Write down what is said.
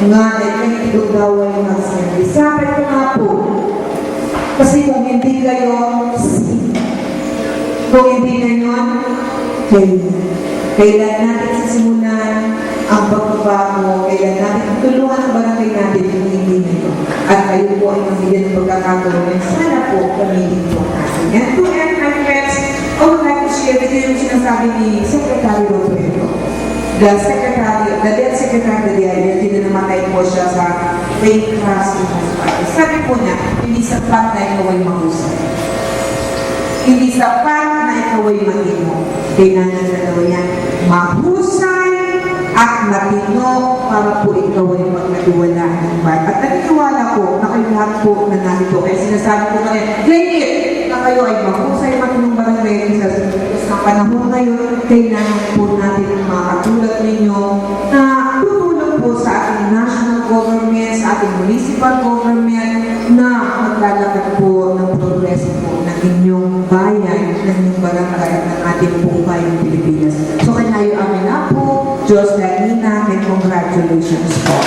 nga ito daw ay magsabi. Sabi ko nga po, kasi kung hindi kayo, kung hindi ngayon, kailan natin sisimulan ang pagbabago, kailan natin tulungan ang barangay natin kung hindi ngayon. At kayo po ay magbigyan ng pagkakataon. Sana po pamilin po natin. And to end my friends, I would like to share with you yung sinasabi ni Secretary Roberto. The dead secretary of the IRT na namatay po siya sa fake trust. Sabi po niya, hindi sapat na ikaw ay mahusay. Hindi sapat na ikaw ay matino. Tingnan niya na daw yan, mahusay at matino para po ikaw ay magkatiwala ng bayan. At nagtiwala po na kayo lahat po na narito. Kaya sinasabi ko na rin, claim it na kayo ay mahusay matinong barangay sa panahon ngayon. Kailangan po natin ang mga katulad ninyo na tutulong po sa ating national government, sa ating municipal government na maglalakad po ng progreso po ng inyong bayan, ng inyong barangay, ng ating buong bayang Pilipinas. So, kanayo amin na po, Diyos Lagina, and congratulations po.